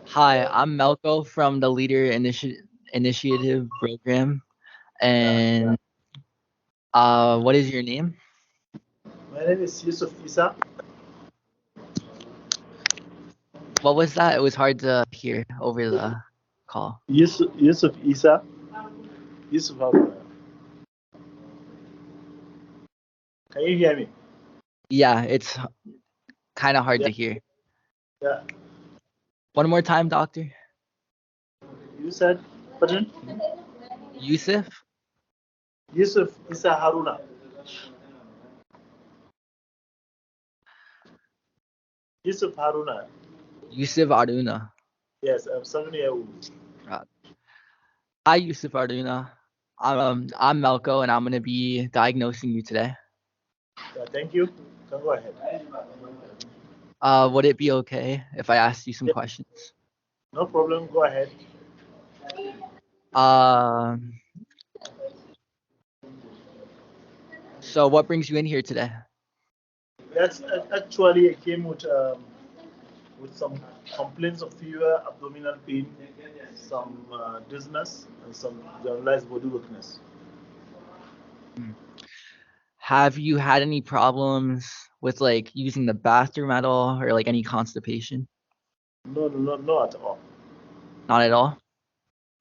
Hi, I'm Melko from the Initiative program. And what is your name? My name is Yusuf Isa. What was that? It was hard to hear over the call. Yusuf Isa. Yusuf Haruna. Can you hear me? Yeah, it's kind of hard Yeah. to hear. Yeah. One more time, doctor. You said, pardon? Yusuf? Yusuf Isa Haruna. Yusuf Haruna. Yusuf Aruna. Yes, I'm 7 years old. Uh, Hi, Yusuf Aruna. I'm Melko, and I'm gonna be diagnosing you today. Yeah, thank you. Can go ahead. Would it be okay if I asked you some Yeah, questions? no problem. Go ahead. Um, so what brings you in here today? That's actually I came with some complaints of fever, abdominal pain, some dizziness, and some generalized body weakness. Hmm. Have you had any problems with like using the bathroom at all or like any constipation? No, no, no, no at all. Not at all.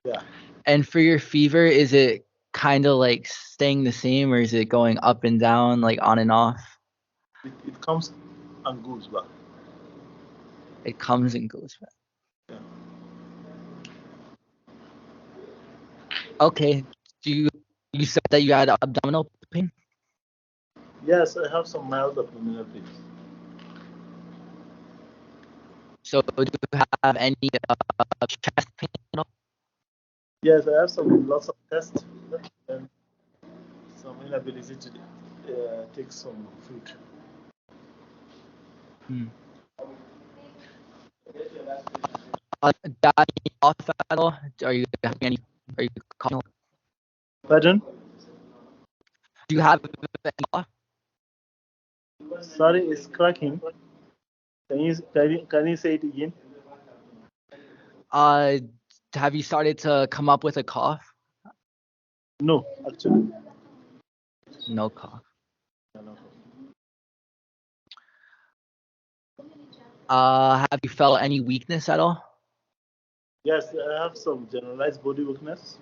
Yeah, And for your fever, is it kind of like staying the same or is it going up and down, like on and off? it comes and goes back. It comes and goes back. Yeah. Okay. Do you said that you had abdominal pain? Yes, I have some mild abdominal pain. So do you have any chest pain at all? Yes, I have some lots of tests and some inability to take some food. Hmm. Do you cough at all? Are you having any? Are you coughing? Pardon? Do you have any cough? Sorry, it's cracking. Can you say it again? Uh, have you started to come up with a cough? No, actually. No cough. No, no. Have you felt any weakness at all? Yes, I have some generalized body weakness.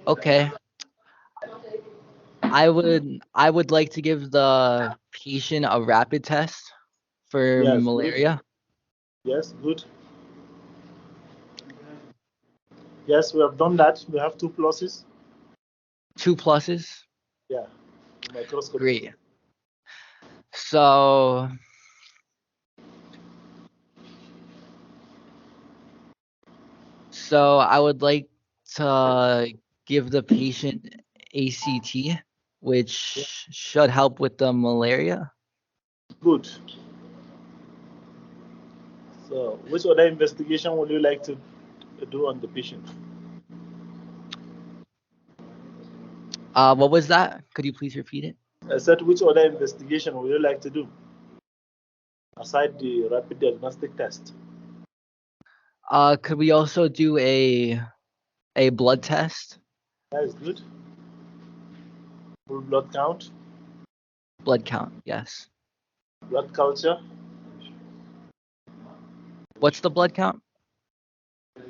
Okay. I would like to give the patient a rapid test for Yes, good. malaria. Yes, good. Yes, we have done that. We have two pluses. 2 pluses. Yeah, microscopy. Great. So I would like to give the patient ACT, which Yeah, should help with the malaria. good. So, which other investigation would you like to do on the patient? What was that? Could you please repeat it? I said, which other investigation would you like to do aside the rapid diagnostic test? Could we also do a blood test? That is good. Full blood count, Blood count, yes. blood culture, What's the blood count?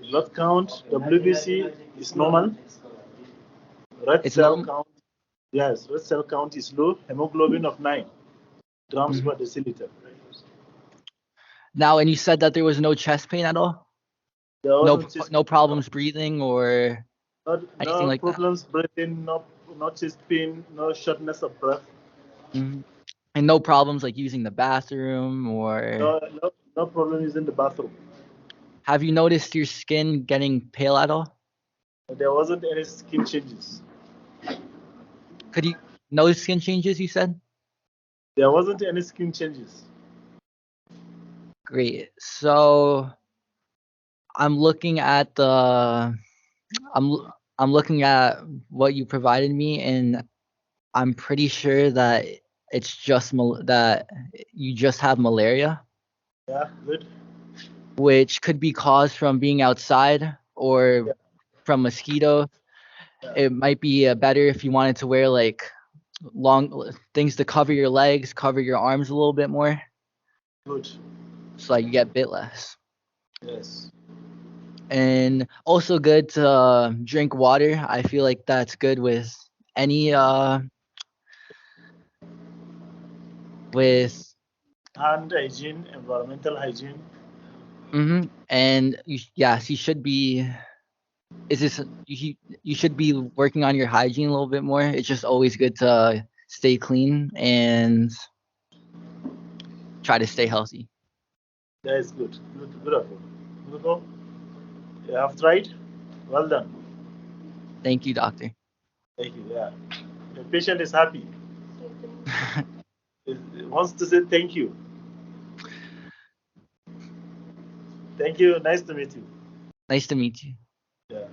blood count, WBC is normal. Red It's cell normal. count, yes, red cell count is low. Hemoglobin of 9 grams Mhm. per deciliter. Now, and you said that there was no chest pain at all? There No, wasn't chest no pain, no. problems breathing or anything No like that? problems breathing, no chest pain, no shortness of breath, Mhm. And no problems like using the bathroom or no problem using the bathroom. have you noticed your skin getting pale at all? There wasn't any skin changes. Could you no skin changes, you said? There wasn't any skin changes. Great. So I'm looking at the I'm I'm looking at what you provided me, and I'm pretty sure that it's just that you just have malaria, Yeah, good. which could be caused from being outside or Yeah, from mosquitoes. yeah, It might be better if you wanted to wear like long things to cover your legs, cover your arms a little bit more, good. so like you get bit less. Yes. And also good to drink water. I feel like that's good with any with Hand hygiene, environmental hygiene. and yes, you should be. Is this you should be working on your hygiene a little bit more. It's just always good to stay clean and try to stay healthy. That is good. Good, good of you. Melko, you have tried? Well done. Thank you, doctor. Thank you. Yeah. The patient is happy. He wants to say thank you. Thank you. Nice to meet you. Nice to meet you. Yeah.